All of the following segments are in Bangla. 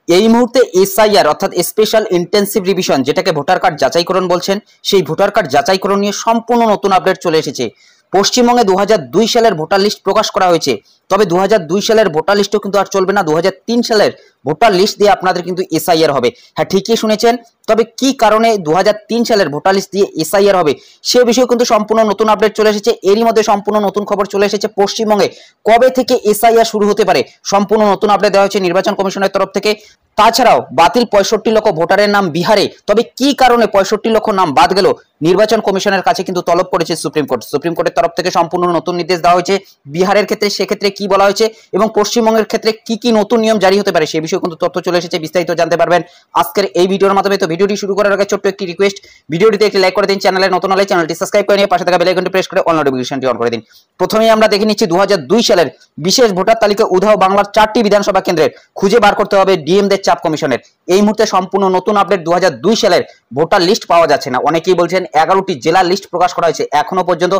এই মুহূর্তে এসআইআর অর্থাৎ স্পেশাল ইন্টেন্সিভ রিভিশন যেটাকে ভোটার কার্ড যাচাইকরণ বলছেন, সেই ভোটার কার্ড যাচাইকরণ নিয়ে সম্পূর্ণ নতুন আপডেট চলে এসেছে। পশ্চিমবঙ্গে 2002 সালের ভোটার লিস্ট প্রকাশ করা হয়েছে, তবে 2002 সালের ভোটার লিস্টও কিন্তু আর চলবে না। 2003 সালের ভোটার লিস্ট দিয়ে আপনাদের কিন্তু এসআইআর হবে। হ্যাঁ, ঠিকই শুনেছেন। তবে কি কারণে 2003 সালের ভোটার লিস্ট দিয়ে এসআইআর হবে সে বিষয়ে কিন্তু সম্পূর্ণ নতুন আপডেট চলে এসেছে। এরই মধ্যে সম্পূর্ণ নতুন খবর চলে এসেছে পশ্চিমবঙ্গে কবে থেকে এসআইআর শুরু হতে পারে, সম্পূর্ণ নতুন আপডেট দেওয়া হয়েছে নির্বাচন কমিশনের তরফ থেকে। তাছাড়াও বাতিল 65 লক্ষ ভোটারের নাম বিহারে, তবে কি কারণে 65 লক্ষ নাম বাদ গেল নির্বাচন কমিশনের কাছে কিন্তু তলব করেছে সুপ্রিম কোর্ট। সুপ্রিম কোর্টের তরফ থেকে সম্পূর্ণ নতুন নির্দেশ দেওয়া হয়েছে বিহারের ক্ষেত্রে, সেক্ষেত্রে কি বলা হয়েছে এবং পশ্চিমবঙ্গের ক্ষেত্রে কি কি নতুন নিয়ম জারি হতে পারে সে বিষয়ে কিন্তু তথ্য চলে এসেছে। বিস্তারিত জানতে পারবেন আজকের এই ভিডিওর মাধ্যমে। তো ভিডিওটি শুরু করার আগে ছোট্ট একটি রিকোয়েস্ট, ভিডিওটিতে একটি লাইক করে দিন, চ্যানেলে নতুন হলে চ্যানেলটি সাবস্ক্রাইব করে নিয়ে পাশে থাকা বেল আইকনটি প্রেস করে অল নোটিফিকেশনটি অন করে দিন। প্রথমেই আমরা দেখে নিচ্ছি 2002 সালের বিশেষ ভোটার তালিকা উধাও বাংলার 4টি বিধানসভা কেন্দ্রের খুঁজে বার করতে হবে ডিএমদের চাপ কমিশনের। এই মুহূর্তে সম্পূর্ণ নতুন আপডেট, 2002 সালের ভোটার লিস্ট পাওয়া যাচ্ছে না। অনেকেই বলছেন 11টি জেলার লিস্ট প্রকাশ করা হয়েছে, এখনো পর্যন্ত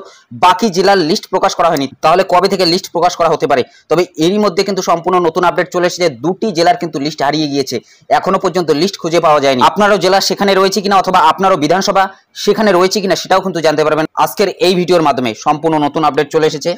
বাকি জেলার লিস্ট প্রকাশ করা হয়নি, তাহলে কবে থেকে লিস্ট প্রকাশ করা হতে পারে? তবে এরই মধ্যে কিন্তু সম্পূর্ণ নতুন আপডেট চলে এসেছে, 2টি জেলার কিন্তু লিস্ট হারিয়ে গিয়েছে, এখনো পর্যন্ত লিস্ট খুঁজে পাওয়া যায়নি। আপনারও জেলা সেখানে রয়েছে কিনা অথবা আপনারও বিধানসভা সেখানে রয়েছে কিনা সেটাও কিন্তু জানতে পারবেন আজকের এই ভিডিওর মাধ্যমে। সম্পূর্ণ নতুন আপডেট চলে এসেছে।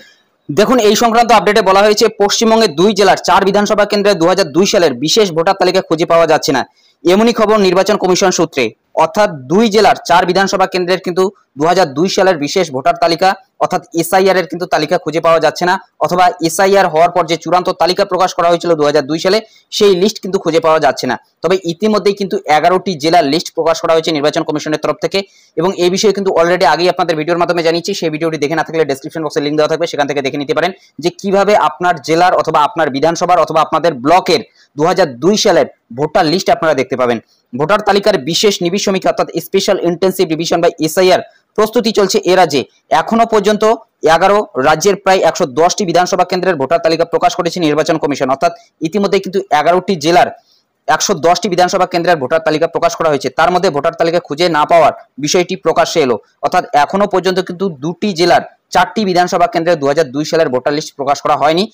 দেখুন, এই সংক্রান্ত আপডেটে বলা হয়েছে পশ্চিমবঙ্গে 2 জেলার 4 বিধানসভা কেন্দ্রে 2002 সালের বিশেষ ভোটার তালিকা খুঁজে পাওয়া যাচ্ছে না, এমনই খবর নির্বাচন কমিশন সূত্রে। অর্থাৎ 2 জেলার 4 বিধানসভা কেন্দ্রের কিন্তু 2002 সালের বিশেষ ভোটার তালিকা অর্থাৎ এসআইআর এর কিন্তু তালিকা খুঁজে পাওয়া যাচ্ছে না, অথবা এসআইআর হওয়ার পর যে চূড়ান্ত তালিকা প্রকাশ করা হয়েছিল 2002 সালে সেই লিস্ট কিন্তু খুঁজে পাওয়া যাচ্ছে না। তবে ইতিমধ্যেই কিন্তু 11টি জেলার লিস্ট প্রকাশ করা হয়েছে নির্বাচন কমিশনের তরফ থেকে, এবং এই বিষয়ে কিন্তু অলরেডি আগেই আপনাদের ভিডিওর মাধ্যমে জানিয়েছি। সেই ভিডিওটি দেখে না থাকলে ডেসক্রিপশন বক্সে লিংক দেওয়া থাকবে, সেখান থেকে দেখে নিতে পারেন যে কিভাবে আপনার জেলার অথবা আপনার বিধানসভার অথবা আপনাদের ব্লকের 2002 সালের ভোটার লিস্ট আপনারা দেখতে পাবেন। ভোটার তালিকার বিশেষ নিবিড় সমীক্ষা অর্থাৎ স্পেশাল ইন্টেন্সিভ রিভিশন বা এসআইআর প্রস্তুতি চলছে এ রাজ্যে। এখনো পর্যন্ত 11 রাজ্যের প্রায় 110টি বিধানসভা কেন্দ্রের ভোটার তালিকা প্রকাশ করেছে নির্বাচন কমিশন। অর্থাৎ ইতিমধ্যে কিন্তু 11টি জেলার 110টি বিধানসভা কেন্দ্রের ভোটার তালিকা প্রকাশ করা হয়েছে, তার মধ্যে ভোটার তালিকা খুঁজে না পাওয়ার বিষয়টি প্রকাশ্যে এলো। অর্থাৎ এখনো পর্যন্ত কিন্তু 2টি জেলার 4টি বিধানসভা কেন্দ্রে 2002 সালের ভোটার লিস্ট প্রকাশ করা হয়নি।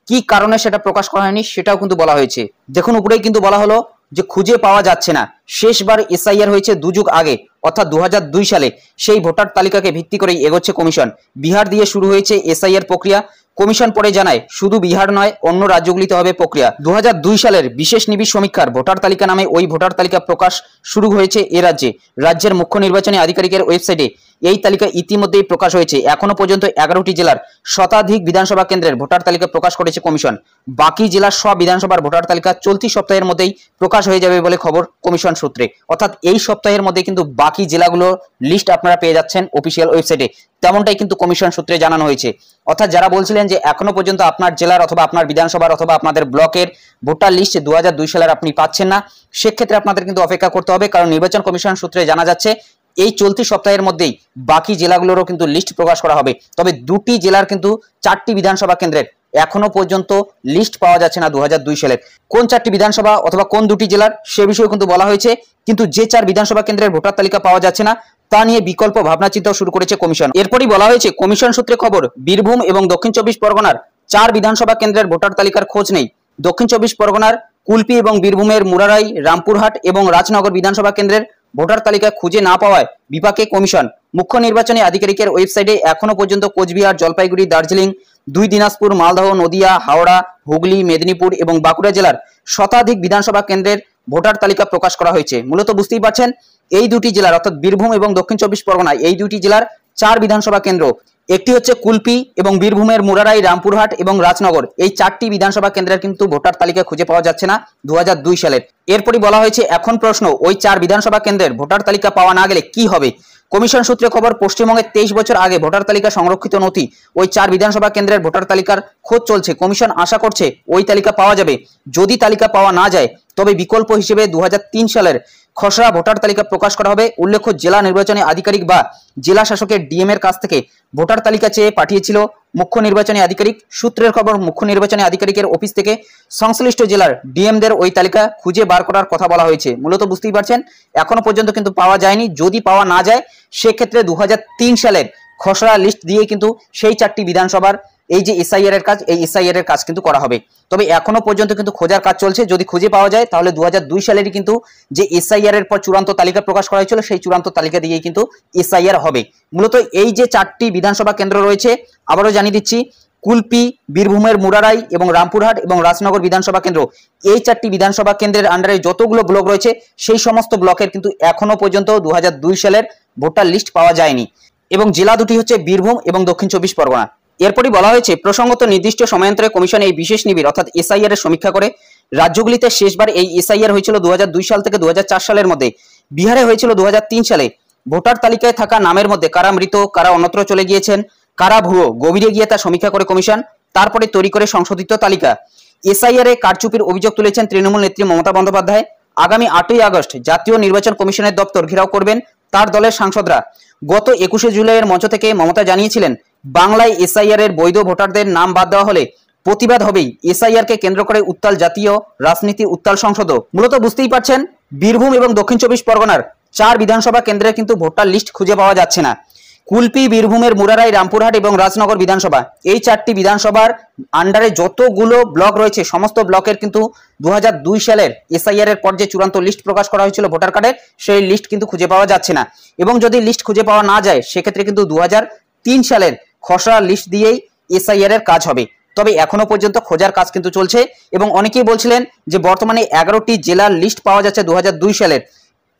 কি কারণে সেটা প্রকাশ করা হয়নি সেটাও কিন্তু বলা হয়েছে। দেখুন, উপরেই কিন্তু বলা হলো যে খুঁজে পাওয়া যাচ্ছে না। শেষবার এসআইআর হয়েছে 2 যুগ আগে অর্থাৎ 2002 সালে। সেই ভোটার তালিকাকে ভিত্তি করেই এগোচ্ছে কমিশন। বিহার দিয়ে শুরু হয়েছে এসআইআর প্রক্রিয়া। কমিশন পরে জানায় শুধু বিহার নয়, অন্য রাজ্যগুলিতে হবে প্রক্রিয়া। 2002 সালের বিশেষ নিবিড় সমীক্ষার ভোটার তালিকা নামে ওই ভোটার তালিকা প্রকাশ শুরু হয়েছে এ রাজ্যে। রাজ্যের মুখ্য নির্বাচনী আধিকারিকের ওয়েবসাইটে এই তালিকা ইতিমধ্যেই প্রকাশ হয়েছে। এখনো পর্যন্ত 11টি জেলার শতাধিক বিধানসভা কেন্দ্রের ভোটার তালিকা প্রকাশ করেছে কমিশন। বাকি জেলার সব বিধানসভার ভোটার তালিকা চলতি সপ্তাহের মধ্যেই প্রকাশ হয়ে যাবে বলে খবর কমিশন সূত্রে। অর্থাৎ এই সপ্তাহের মধ্যে কিন্তু বাকি জেলাগুলোর লিস্ট আপনারা পেয়ে যাচ্ছেন অফিসিয়াল ওয়েবসাইটে, তেমনটাই কিন্তু কমিশন সূত্রে জানানো হয়েছে। অর্থাৎ যারা বলছিলেন যে এখনো পর্যন্ত আপনার জেলার অথবা আপনার বিধানসভার অথবা আপনাদের ব্লকের ভোটার লিস্ট 2002 সালের আপনি পাচ্ছেন না, সেক্ষেত্রে আপনাদের কিন্তু অপেক্ষা করতে হবে, কারণ নির্বাচন কমিশন সূত্রে জানা যাচ্ছে এই চলতি সপ্তাহের মধ্যেই বাকি জেলাগুলোরও কিন্তু লিস্ট প্রকাশ করা হবে। তবে 2টি জেলার কিন্তু 4টি বিধানসভা কেন্দ্রের এখনো পর্যন্ত লিস্ট পাওয়া যাচ্ছে না 2002 সালের। কোন 4টি বিধানসভা অথবা কোন 2টি জেলার সে বিষয়ে কিন্তু বলা হয়েছে, কিন্তু যে 4 বিধানসভা কেন্দ্রের ভোটার তালিকা পাওয়া যাচ্ছে না তা নিয়ে বিকল্প ভাবনা চিন্তা শুরু করেছে কমিশন। এরপরই বলা হয়েছে কমিশন সূত্রে খবর, বীরভূম এবং দক্ষিণ 24 পরগনার 4 বিধানসভা কেন্দ্রের ভোটার তালিকার খোঁজ নেই। দক্ষিণ 24 পরগনার কুলপি এবং বীরভূমের মুরারাই, রামপুরহাট এবং রাজনগর বিধানসভা কেন্দ্রের ভোটার তালিকা খুঁজে না পাওয়ায় বিপাকে কমিশন। মুখ্য নির্বাচনী আধিকারিকের ওয়েবসাইটে এখনো পর্যন্ত কোচবিহার, জলপাইগুড়ি, দার্জিলিং, 2 দিনাজপুর, মালদহ, নদিয়া, হাওড়া, হুগলি, মেদিনীপুর এবং বাঁকুড়া জেলার শতাধিক বিধানসভা কেন্দ্রের ভোটার তালিকা প্রকাশ করা হয়েছে। মূলত বুঝতেই পারছেন এই 2টি জেলার অর্থাৎ বীরভূম এবং দক্ষিণ 24 পরগনা এই 2টি জেলার 4 বিধানসভা কেন্দ্র, একটি হচ্ছে কুলপি এবং বীরভূমের মুরারাই, রামপুরহাট এবং রাজনগর, এই 4টি বিধানসভা কেন্দ্রের কিন্তু ভোটার তালিকা খুঁজে পাওয়া যাচ্ছে না 2002 সালের। এরপরই বলা হয়েছে এখন প্রশ্ন, ওই 4 বিধানসভা কেন্দ্রের ভোটার তালিকা পাওয়া না গেলে কি হবে? কমিশন সূত্রে খবর, পশ্চিমবঙ্গে 23 বছর আগে ভোটার তালিকা সংরক্ষিত নথি ওই 4 বিধানসভা কেন্দ্রের ভোটার তালিকার খোঁজ চলছে। কমিশন আশা করছে ওই তালিকা পাওয়া যাবে। যদি তালিকা পাওয়া না যায় তবে বিকল্প হিসেবে 2003 সালের খসড়া ভোটার তালিকা প্রকাশ করা হবে। উল্লেখ্য, জেলা নির্বাচনী আধিকারিক বা জেলা শাসকের ডিএম এর কাছ থেকে ভোটার তালিকা চেয়ে পাঠিয়েছিল মুখ্য নির্বাচনী আধিকারিক। সূত্রের খবর, মুখ্য নির্বাচনী আধিকারিকের অফিস থেকে সংশ্লিষ্ট জেলার ডিএমদের ওই তালিকা খুঁজে বার করার কথা বলা হয়েছে। মূলত বুঝতেই পারছেন এখনো পর্যন্ত কিন্তু পাওয়া যায়নি। যদি পাওয়া না যায় সেক্ষেত্রে 2003 সালের খসড়া লিস্ট দিয়ে কিন্তু সেই 4টি বিধানসভার এই যে এসআইআর এর কাজ, এই এসআইআর এর কাজ কিন্তু করা হবে। তবে এখনো পর্যন্ত কিন্তু খোঁজার কাজ চলছে, যদি খুঁজে পাওয়া যায় তাহলে 2002 সালেরই কিন্তু যে এসআইআর এর পর চূড়ান্ত তালিকা প্রকাশ করা হয়েছিল সেই চূড়ান্ত তালিকা দিয়েই কিন্তু এসআইআর হবে। মূলত এই যে 4টি বিধানসভা কেন্দ্র রয়েছে, আবারও জানিয়ে দিচ্ছি, কুলপি, বীরভূমের মুরারাই এবং রামপুরহাট এবং রাজনগর বিধানসভা কেন্দ্র, এই 4টি বিধানসভা কেন্দ্রের আন্ডারে যতগুলো ব্লক রয়েছে সেই সমস্ত ব্লকের কিন্তু এখনো পর্যন্ত 2002 সালের ভোটার লিস্ট পাওয়া যায়নি। এবং জেলা দুটি হচ্ছে বীরভূম এবং দক্ষিণ 24 পরগনা। এরপরই বলা হয়েছে প্রসঙ্গত নির্দিষ্ট সময়ান্তরে কমিশন এই বিশেষ নিবিড় অর্থাৎ এসআইআর এর সমীক্ষা করে রাজ্যগুলিতে শেষবার এই এসআইআর হয়েছিল 2002 সাল থেকে 2004 সালের মধ্যে। বিহারে হয়েছিল 2003 সালে। ভোটার তালিকায় থাকা নামের মধ্যে কারা মৃত, কারা অন্যত্র চলে গিয়েছেন, কারা ভুয়ো, গভীরে গিয়ে তা সমীক্ষা করে কমিশন, তারপরে তৈরি করে সংশোধিত তালিকা। এসআইআর এ কারচুপির অভিযোগ তুলেছেন তৃণমূল নেত্রী মমতা বন্দ্যোপাধ্যায়। আগামী 8ই আগস্ট জাতীয় নির্বাচন কমিশনের দপ্তর ঘেরাও করবেন তার দলের সাংসদরা। গত 21শে জুলাইয়ের মঞ্চ থেকে মমতা জানিয়েছিলেন, বাংলায় এসআইআর এর বৈধ ভোটারদের নাম বাদ দেওয়া হলে প্রতিবাদ হবেই। এসআইআর কে কেন্দ্র করে উত্তাল জাতীয় রাজনীতি, উত্তাল সংসদও। মূলত বুঝতেই পারছেন, বীরভূম এবং দক্ষিণ 24 পরগনার 4 বিধানসভা কেন্দ্রে কিন্তু ভোটার লিস্ট খুঁজে পাওয়া যাচ্ছে না। কুলপি, বীরভূমের মুরারাই, রামপুরহাট এবং রাজনগর বিধানসভা, এই 4টি বিধানসভার আন্ডারে যতগুলো ব্লক রয়েছে সমস্ত ব্লকের কিন্তু 2002 সালের এসআইআর এর পর যে চূড়ান্ত লিস্ট প্রকাশ করা হয়েছিল ভোটার কার্ডের, সেই লিস্ট কিন্তু খুঁজে পাওয়া যাচ্ছে না। এবং যদি লিস্ট খুঁজে পাওয়া না যায় সেক্ষেত্রে কিন্তু 2003 সালের খসড়া লিস্ট দিয়েই এসআইআর এর কাজ হবে। তবে এখনো পর্যন্ত খোঁজার কাজ কিন্তু চলছে এবং অনেকেই বলছিলেন যে বর্তমানে 11টি জেলার লিস্ট পাওয়া যাচ্ছে 2002 সালের,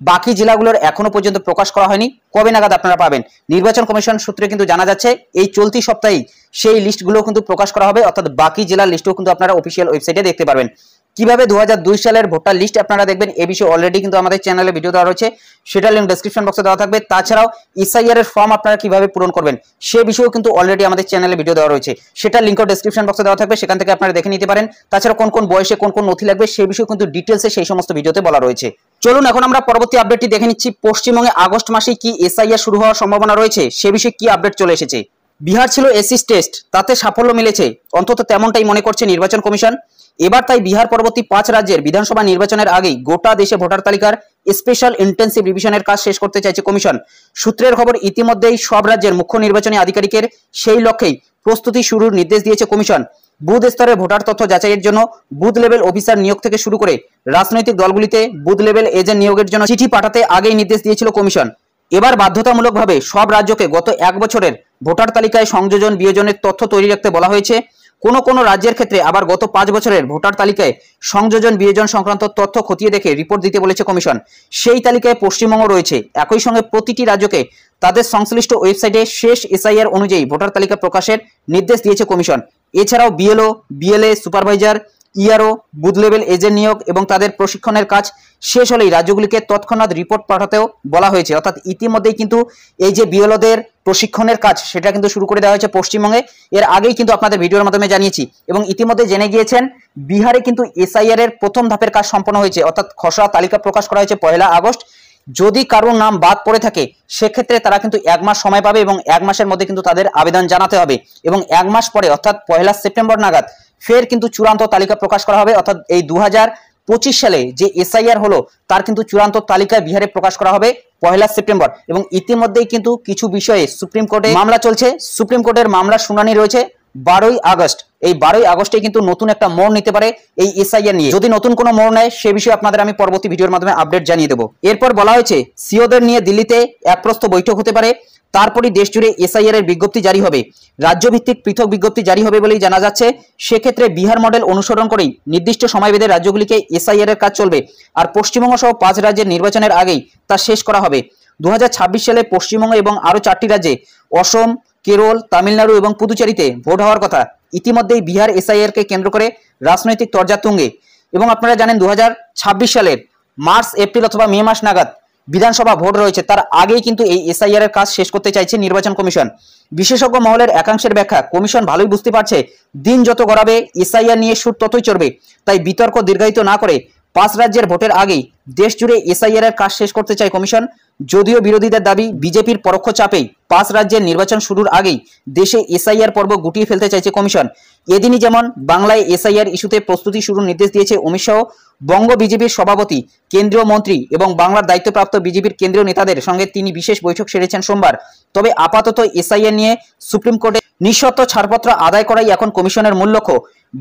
বাকি জেলাগুলোর এখনো পর্যন্ত প্রকাশ করা হয়নি। কবে নাগাদ আপনারা পাবেন? নির্বাচন কমিশন সূত্রে কিন্তু জানা যাচ্ছে এই চলতি সপ্তাহেই সেই লিস্টগুলো কিন্তু প্রকাশ করা হবে, অর্থাৎ বাকি জেলার লিস্টও কিন্তু আপনারা অফিসিয়াল ওয়েবসাইটে দেখতে পারবেন। কিভাবে 2002 সালের ভোটার লিস্ট আপনারা দেখবেন এই বিষয়ে অলরেডি কিন্তু আমাদের চ্যানেলে ভিডিও দেওয়া রয়েছে, সেটা লিংক ডেসক্রিপশন বক্সে দেওয়া থাকবে। তাছাড়াও এসআইআর এর ফর্ম আপনারা কিভাবে পূরণ করবেন সে বিষয়েও কিন্তু অলরেডি আমাদের চ্যানেলে ভিডিও দেওয়া রয়েছে, সেটা লিংকও ডেসক্রিপশন বক্সে দেওয়া থাকবে, সেখান থেকে আপনারা দেখে নিতে পারেন। তাছাড়া কোন কোন বয়সে কোন কোন নথি লাগবে সেই বিষয়ে কিন্তু ডিটেলসে সেই সমস্ত ভিডিওতে বলা রয়েছে। চলুন এখন আমরা পরবর্তী আপডেটটি দেখে নিচ্ছি। পশ্চিমবঙ্গে আগস্ট মাসে কি এসআইআর শুরু হওয়ার সম্ভাবনা রয়েছে সে বিষয়ে কি আপডেট চলে এসেছে। বিহার ছিল এসিস টেস্ট, তাতে সাফল্য মিলেছে, অন্তত তেমনটাই মনে করছে নির্বাচন কমিশন। এবার তাই বিহার পরবর্তী 5 রাজ্যের বিধানসভা নির্বাচনের আগেই গোটা দেশে ভোটার তালিকার স্পেশাল ইন্টেন্সিভ রিভিশনের কাজ শেষ করতে চাইছে কমিশন। সূত্রের খবর, ইতিমধ্যেই সব রাজ্যের মুখ্য নির্বাচনী আধিকারিকের সেই লক্ষ্যেই প্রস্তুতি শুরুর নির্দেশ দিয়েছে কমিশন। বুথ স্তরে ভোটার তথ্য যাচাইয়ের জন্য বুথ লেভেল অফিসার নিয়োগ থেকে শুরু করে রাজনৈতিক দলগুলিতে বুথ লেভেল এজেন্ট নিয়োগের জন্য চিঠি পাঠাতে আগেই নির্দেশ দিয়েছিল কমিশন। এবার বাধ্যতামূলকভাবে সব রাজ্যকে গত 1 বছরের ভোটার তালিকায় সংযোজন বিয়োজনের তথ্য তৈরি রাখতে বলা হয়েছে। কোন রাজ্যের ক্ষেত্রে আবার গত 5 বছরের ভোটার তালিকায় সংযোজন বিয়োজন সংক্রান্ত তথ্য খতিয়ে দেখে রিপোর্ট দিতে বলেছে কমিশন। সেই তালিকায় পশ্চিমবঙ্গ রয়েছে। একই সঙ্গে প্রতিটি রাজ্যকে তাদের সংশ্লিষ্ট ওয়েবসাইটে শেষ এসআইআর অনুযায়ী ভোটার তালিকা প্রকাশের নির্দেশ দিয়েছে কমিশন। এছাড়াও BLO, BLA, supervisor, ERO, booth level agent নিয়োগ এবং তাদের প্রশিক্ষণের কাজ শেষ হলেই রাজ্যগুলিকে তৎক্ষণাৎ রিপোর্ট পাঠাতেও বলা হয়েছে। অর্থাৎ ইতিমধ্যেই কিন্তু এই যে বিএলওদের প্রশিক্ষণের কাজ সেটা কিন্তু শুরু করে দেওয়া হয়েছে পশ্চিমবঙ্গে। এর আগেই কিন্তু আপনাদের ভিডিওর মাধ্যমে জানিয়েছি এবং ইতিমধ্যে জেনে গিয়েছেন বিহারে কিন্তু এসআইআর এর প্রথম ধাপের কাজ সম্পন্ন হয়েছে, অর্থাৎ খসড়া তালিকা প্রকাশ করা হয়েছে 1 আগস্ট। যদি কারোর নাম বাদ পড়ে থাকে সেক্ষেত্রে তারা কিন্তু 1 মাস সময় পাবে এবং 1 মাসের মধ্যে কিন্তু তাদের আবেদন জানাতে হবে এবং 1 মাস পরে অর্থাৎ 1 সেপ্টেম্বর নাগাদ ফের কিন্তু চূড়ান্ত তালিকা প্রকাশ করা হবে। অর্থাৎ এই 2025 সালে যে এসআইআর হলো তার কিন্তু চূড়ান্ত তালিকা বিহারে প্রকাশ করা হবে 1 সেপ্টেম্বর। এবং ইতিমধ্যেই কিন্তু কিছু বিষয়ে সুপ্রিম কোর্টে মামলা চলছে। সুপ্রিম কোর্টের মামলার শুনানি রয়েছে 12ই আগস্ট। এই 12ই আগস্টে কিন্তু নতুন একটা মোড় নিতে পারে এই এসআইআর নিয়ে। যদি নতুন কোনো মোড় নেয় সে বিষয়ে আপনাদের আমি পরবর্তী ভিডিওর মাধ্যমে আপডেট জানিয়ে দেবো। এরপর বলা হয়েছে সিওদের নিয়ে দিল্লিতে একপ্রস্থ বৈঠক হতে পারে, তারপরই দেশ জুড়ে এসআইআর এর বিজ্ঞপ্তি জারি হবে। রাজ্যভিত্তিক পৃথক বিজ্ঞপ্তি জারি হবে বলেই জানা যাচ্ছে। সেক্ষেত্রে বিহার মডেল অনুসরণ করেই নির্দিষ্ট সময়ভেদে রাজ্যগুলিকে এসআইআর এর কাজ চলবে আর পশ্চিমবঙ্গ সহ 5 রাজ্যের নির্বাচনের আগেই তা শেষ করা হবে। 2026 সালে পশ্চিমবঙ্গ এবং আরও 4টি রাজ্যে অসম, কেরল, তামিলনাড়ু এবং পুদুচেরিতে ভোট হওয়ার কথা। ইতিমধ্যেই বিহার এসআইআর কে কেন্দ্র করে রাজনৈতিক তরজা তুঙ্গে এবং আপনারা জানেন 2026 সালের মার্চ, এপ্রিল অথবা মে মাস নাগাদ বিধানসভা ভোট রয়েছে। তার আগেই কিন্তু এই এসআইআর এর কাজ শেষ করতে চাইছে নির্বাচন কমিশন। বিশেষজ্ঞ মহলের একাংশের ব্যাখ্যা, কমিশন ভালোই বুঝতে পারছে দিন যত গড়াবে এসআইআর নিয়ে সুর ততই চড়বে। তাই বিতর্ক দীর্ঘায়িত না করে 5 রাজ্যের ভোটের আগেই দেশ জুড়ে এসআইআর এর কাজ শেষ করতে চায় কমিশন। যদিও বিরোধীদের দাবি বিজেপির পরোক্ষ চাপেই 5 রাজ্যের নির্বাচন শুরুর আগেই দেশে এসআইআর পর্ব গুটিয়ে ফেলতে চাইছে কমিশন। এদিনই যেমন বাংলায় এসআইআর ইস্যুতে প্রস্তুতি শুরুর নির্দেশ দিয়েছে অমিত শাহ। বঙ্গ বিজেপির সভাপতি, কেন্দ্রীয় মন্ত্রী এবং বাংলার দায়িত্বপ্রাপ্ত বিজেপির কেন্দ্রীয় নেতাদের সঙ্গে তিনি বিশেষ বৈঠক সেরেছেন সোমবার। তবে আপাতত এসআইআর নিয়ে সুপ্রিম কোর্টে নিঃশর্ত ছাড়পত্র আদায় করাই এখন কমিশনের মূল লক্ষ্য।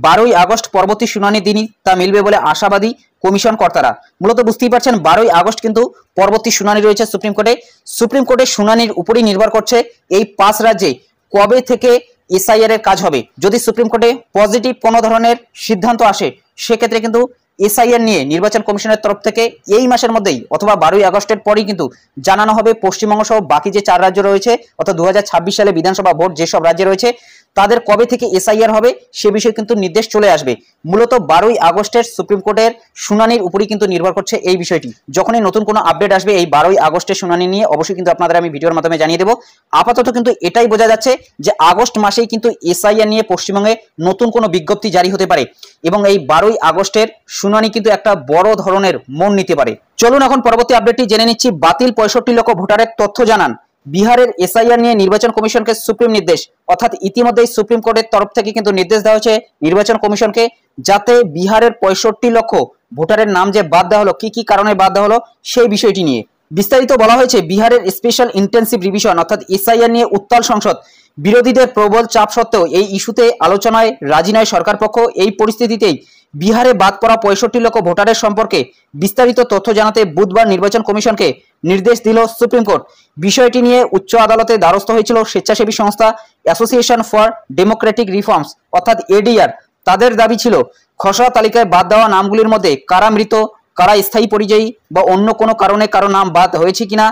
12ই আগস্ট পরবর্তী শুনানির দিনই তা মিলবে বলে আশাবাদী কমিশন কর্তারা। মূলত বুঝতেই পারছেন 12ই আগস্ট কিন্তু পরবর্তী শুনানি রয়েছে সুপ্রিম কোর্টে। সুপ্রিম কোর্টের শুনানির উপরই নির্ভর করছে এই 5 রাজ্যে কবে থেকে এসআইআর এর কাজ হবে। যদি সুপ্রিম কোর্টে পজিটিভ কোনো ধরনের সিদ্ধান্ত আসে সেক্ষেত্রে কিন্তু এসআইআর নিয়ে নির্বাচন কমিশনের তরফ থেকে এই মাসের মধ্যেই অথবা 12ই আগস্টের পরেই কিন্তু জানানো হবে পশ্চিমবঙ্গ সহ বাকি যে 4 রাজ্য রয়েছে অর্থাৎ 2026 সালে বিধানসভা ভোট যেসব রাজ্যে রয়েছে তাদের কবে থেকে এসআইআর হবে সে বিষয়ে কিন্তু নির্দেশ চলে আসবে। মূলত 12ই আগস্টের সুপ্রিম কোর্টের শুনানির উপরই কিন্তু নির্ভর করছে এই বিষয়টি। যখনই নতুন কোনো আপডেট আসবে এই 12ই আগস্টের শুনানি নিয়ে অবশ্যই কিন্তু আপনাদের আমি ভিডিওর মাধ্যমে জানিয়ে দেবো। আপাতত কিন্তু এটাই বোঝা যাচ্ছে যে আগস্ট মাসেই কিন্তু এসআইআর নিয়ে পশ্চিমবঙ্গে নতুন কোনো বিজ্ঞপ্তি জারি হতে পারে এবং এই 12ই আগস্টের শুনানি কিন্তু একটা বড় ধরনের মন নিতে পারে। চলুন এখন পরবর্তী আপডেটটি জেনে নিচ্ছি। বাতিল 65 লক্ষ ভোটারের তথ্য জানান। বিহারের এসআইআর নিয়ে নির্বাচন কমিশনকে সুপ্রিম নির্দেশ, অর্থাৎ ইতিমধ্যেই সুপ্রিম কোর্টের তরফ থেকে কিন্তু নির্দেশ দেওয়া হয়েছে নির্বাচন কমিশনকে যাতে বিহারের 65 লক্ষ ভোটারের নাম যে বাদ দেওয়া হলো, কি কি কারণে বাদ দেওয়া হলো সেই বিষয়টি নিয়ে বিস্তারিত বলা হয়েছে। বিহারের স্পেশাল ইন্টেন্সিভ রিভিশন অর্থাৎ এসআইআর নিয়ে উত্তাল সংসদ। বিরোধীদের প্রবল চাপ সত্ত্বেও এই ইস্যুতে আলোচনায় রাজি নয় সরকার পক্ষ। এই পরিস্থিতিতেই বিহারে বাদ পড়া 65 লক্ষ ভোটারের সম্পর্কে বিস্তারিত তথ্য জানাতে বুধবার নির্বাচন কমিশনকে নির্দেশ দিল সুপ্রিম কোর্ট। বিষয়টি নিয়ে উচ্চ আদালতে দ্বারস্থ হয়েছিল স্বেচ্ছাসেবী সংস্থা অ্যাসোসিয়েশন ফর ডেমোক্রেটিক রিফর্মস অর্থাৎ এডিআর। তাদের দাবি ছিল খসড়া তালিকায় বাদ দেওয়া নামগুলির মধ্যে কারা মৃত, কারা স্থায়ী পরিযায়ী বা অন্য কোনো কারণে কারো নাম বাদ হয়েছে কিনা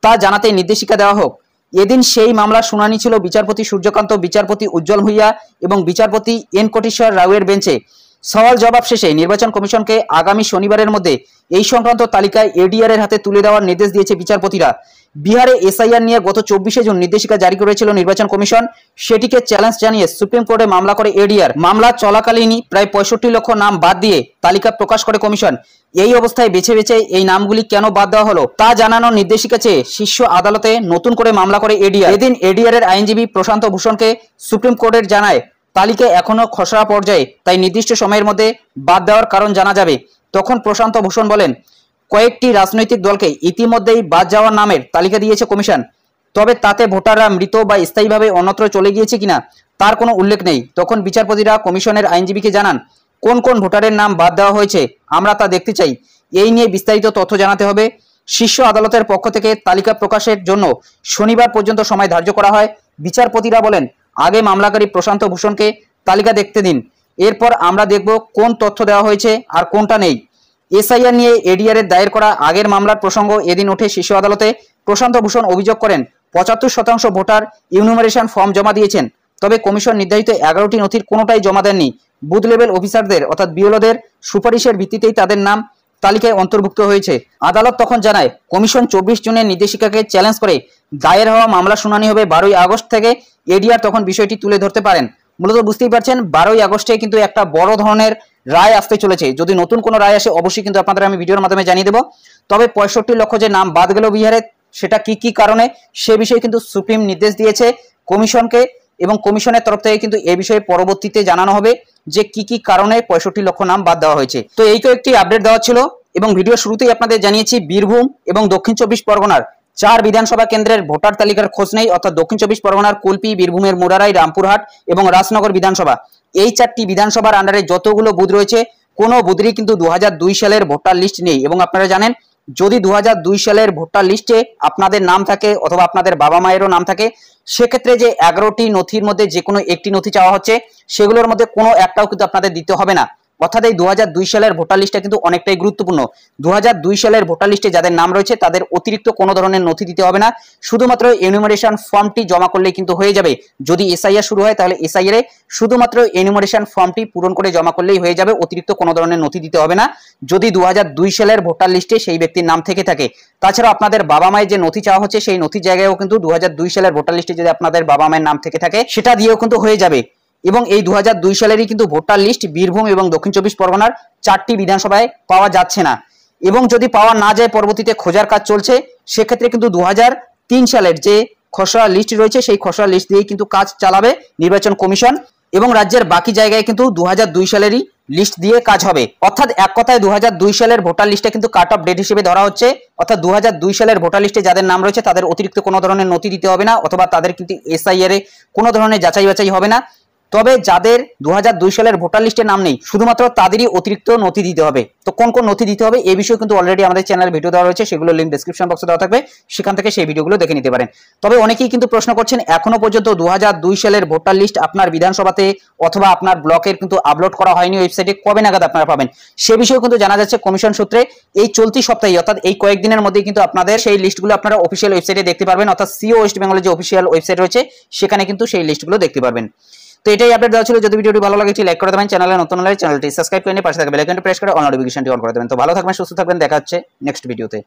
তা জানাতে নির্দেশিকা দেওয়া হোক। এদিন সেই মামলার শুনানি ছিল বিচারপতি সূর্যকান্ত, বিচারপতি উজ্জ্বল ভুইয়া এবং বিচারপতি এন কোটেশ্বর রাওয়ের বেঞ্চে। সওয়াল জবাব শেষে নির্বাচন কমিশনকে আগামী শনিবারের মধ্যে এই সংক্রান্ত তালিকায় এডিআর এর হাতে তুলে দেওয়ার নির্দেশ দিয়েছে বিচারপতিরা। বিহারে এসআইআর নিয়ে গত 24শে জুন নির্দেশিকা জারি করেছিল নির্বাচন কমিশন। সেটিকে চ্যালেঞ্জ জানিয়ে সুপ্রিম কোর্টে মামলা করে এডিআর। মামলা চলাকালীনই প্রায় 65 লক্ষ নাম বাদ দিয়ে তালিকা প্রকাশ করে কমিশন। এই অবস্থায় বেছে বেছে এই নামগুলি কেন বাদ দেওয়া হলো তা জানানোর নির্দেশিকা চেয়ে শীর্ষ আদালতে নতুন করে মামলা করে এডিআর। এদিন এডিআর এর আইনজীবী প্রশান্ত ভূষণকে সুপ্রিম কোর্টের জানায় তালিকা এখনো খসড়া পর্যায়ে, তাই নির্দিষ্ট সময়ের মধ্যে বাদ দেওয়ার কারণ জানা যাবে। তখন প্রশান্ত ভূষণ বলেন, কয়েকটি রাজনৈতিক দলকে ইতিমধ্যেই বাদ যাওয়ার নামের তালিকা দিয়েছে কমিশন, তবে তাতে ভোটাররা মৃত বা স্থায়ীভাবে অন্যত্র চলে গিয়েছে কিনা তার কোনো উল্লেখ নেই। তখন বিচারপতিরা কমিশনের আইনজীবীকে জানান, কোন কোন ভোটারের নাম বাদ দেওয়া হয়েছে আমরা তা দেখতে চাই, এই নিয়ে বিস্তারিত তথ্য জানাতে হবে। শীর্ষ আদালতের পক্ষ থেকে তালিকা প্রকাশের জন্য শনিবার পর্যন্ত সময় ধার্য করা হয়। বিচারপতিরা বলেন, আগে মামলাকারী প্রশান্ত ভূষণকে তালিকা দেখতে দিন, এরপর আমরা দেখব কোন তথ্য দেওয়া হয়েছে আর কোনটা নেই। এসআইআর নিয়ে এডিআর এর দায়ের করা আগের মামলার প্রসঙ্গ এদিন ওঠে শীর্ষ আদালতে। প্রশান্ত ভূষণ অভিযোগ করেন 75% ভোটার ইউনিমারেশন ফর্ম জমা দিয়েছেন, তবে কমিশন নির্ধারিত 11টি নথির কোনোটাই জমা দেননি। বুথ লেভেল অফিসারদের অর্থাৎ বিএলওদের সুপারিশের ভিত্তিতেই তাদের নাম তালিকায় অন্তর্ভুক্ত হয়েছে। আদালত তখন জানায়, কমিশন 24 জুনের নির্দেশিকাকে চ্যালেঞ্জ করে দায়ের হওয়া মামলা শুনানি হবে 12ই আগস্ট থেকে। এডিআর তখন বিষয়টি তুলে ধরতে পারেন। মূলত বুঝতেই পারছেন 12ই আগস্টে কিন্তু একটা বড় ধরনের রায় আসতে চলেছে। যদি নতুন কোনো রায় আসে অবশ্যই কিন্তু আপনাদের আমি ভিডিওর মাধ্যমে জানিয়ে দেবো। তবে 65 লক্ষ যে নাম বাদ গেল বিহারে, সেটা কি কি কারণে সে বিষয়ে কিন্তু সুপ্রিম নির্দেশ দিয়েছে কমিশনকে এবং কমিশনের তরফ থেকে কিন্তু এই বিষয়ে পরবর্তীতে জানানো হবে যে কি কি কারণে 65 লক্ষ নাম বাদ দেওয়া হয়েছে। তো এই কয়েকটি আপডেট দেওয়া ছিল এবং ভিডিও শুরুতেই আপনাদের জানিয়েছি বীরভূম এবং দক্ষিণ 24 পরগনার 4 বিধানসভা কেন্দ্রের ভোটার তালিকার খোঁজ নেই, অর্থাৎ দক্ষিণ 24 পরগনার কুলপি, বীরভূমের মুরারাই, রামপুরহাট এবং রাজনগর বিধানসভা। এই 4টি বিধানসভার আন্ডারে যতগুলো বুথ রয়েছে কোনো বুথেরই কিন্তু 2002 সালের ভোটার লিস্ট নেই। এবং আপনারা জানেন যদি 2002 সালের ভোটার লিস্টে আপনাদের নাম থাকে অথবা আপনাদের বাবা মায়েরও নাম থাকে, সেক্ষেত্রে যে 11টি নথির মধ্যে যে কোনো একটি নথি চাওয়া হচ্ছে সেগুলোর মধ্যে কোনো একটাও কিন্তু আপনাদের দিতে হবে না। অর্থাৎ এই 2002 সালের ভোটার লিস্টটা কিন্তু অনেকটাই গুরুত্বপূর্ণ। 2002 সালের ভোটার লিস্টে যাদের নাম রয়েছে তাদের অতিরিক্ত কোনো ধরনের নথি দিতে হবে না, শুধুমাত্র এনুমারেশন ফর্মটি জমা করলেই কিন্তু হয়ে যাবে। যদি এসআইআর শুরু হয় তাহলে এসআইআর এ শুধুমাত্র এনুমারেশন ফর্মটি পূরণ করে জমা করলেই হয়ে যাবে, অতিরিক্ত কোনো ধরনের নথি দিতে হবে না যদি 2002 সালের ভোটার লিস্টে সেই ব্যক্তির নাম থেকে থাকে। তাছাড়া আপনাদের বাবা মায়ের যে নথি চাওয়া হচ্ছে সেই নথির জায়গায়ও কিন্তু 2002 সালের ভোটার লিস্টে যদি আপনাদের বাবা মায়ের নাম থেকে থাকে সেটা দিয়েও কিন্তু হয়ে যাবে। এবং এই 2002 সালেরই কিন্তু ভোটার লিস্ট বীরভূম এবং দক্ষিণ 24 পরগনার 4টি বিধানসভায় পাওয়া যাচ্ছে না, এবং যদি পাওয়া না যায় পরবর্তীতে খোঁজার কাজ চলছে। সেক্ষেত্রে কিন্তু 2003 সালের যে খসড়া লিস্ট রয়েছে সেই খসড়া লিস্ট দিয়েই কিন্তু কাজ চালাবে নির্বাচন কমিশন, এবং রাজ্যের বাকি জায়গায় কিন্তু 2002 সালেরই লিস্ট দিয়ে কাজ হবে। অর্থাৎ এক কথায় 2002 সালের ভোটার লিস্টে কিন্তু কাট অফ ডেট হিসেবে ধরা হচ্ছে। অর্থাৎ 2002 সালের ভোটার লিস্টে যাদের নাম রয়েছে তাদের অতিরিক্ত কোনো ধরনের নথি দিতে হবে না, অথবা তাদের কিন্তু এসআইআর এ কোনো ধরনের যাচাই বাছাই হবে না। তবে যাদের 2002 সালের ভোটার লিস্টে নাম নেই শুধুমাত্র তাদেরই অতিরিক্ত নথি দিতে হবে। তো কোন কোন নথি দিতে হবে এই বিষয়ে কিন্তু অলরেডি আমাদের চ্যানেলে ভিডিও দেওয়া রয়েছে, সেগুলো লিংক ডেসক্রিপশন বক্সে দেওয়া থাকবে, সেখান থেকে সেই ভিডিওগুলো দেখে নিতে পারেন। তবে অনেকেই কিন্তু প্রশ্ন করছেন এখনো পর্যন্ত 2002 সালের ভোটার লিস্ট আপনার বিধানসভাতে অথবা আপনার ব্লকের কিন্তু আপলোড করা হয়নি ওয়েবসাইটে, কবে নাগাদ আপনারা পাবেন সে বিষয়ে কিন্তু জানা যাচ্ছে কমিশন সূত্রে এই চলতি সপ্তাহে অর্থাৎ এই কয়েকদিনের মধ্যেই কিন্তু আপনাদের সেই লিস্টগুলো আপনারা অফিসিয়াল ওয়েবসাইটে দেখতে পারবেন। অর্থাৎ সিও ওয়েস্ট বেঙ্গলের যে অফিসিয়াল ওয়েবসাইট রয়েছে সেখানে কিন্তু সেই লিস্টগুলো দেখতে পারবেন। তো এটাই আপডেট দেওয়া ছিল। যদি ভিডিওটি ভালো লাগে লাইক করে দেবেন, চ্যানেলে নতুন হলে চ্যানেলটি সাবস্ক্রাইব করে নিয়ে পাশে থাকা বেল আইকনটি প্রেস করে অল নোটিফিকেশনটি অন করে দেবেন। তো ভালো থাকবেন, সুস্থ থাকবেন, দেখা হচ্ছে নেক্সট ভিডিওতে।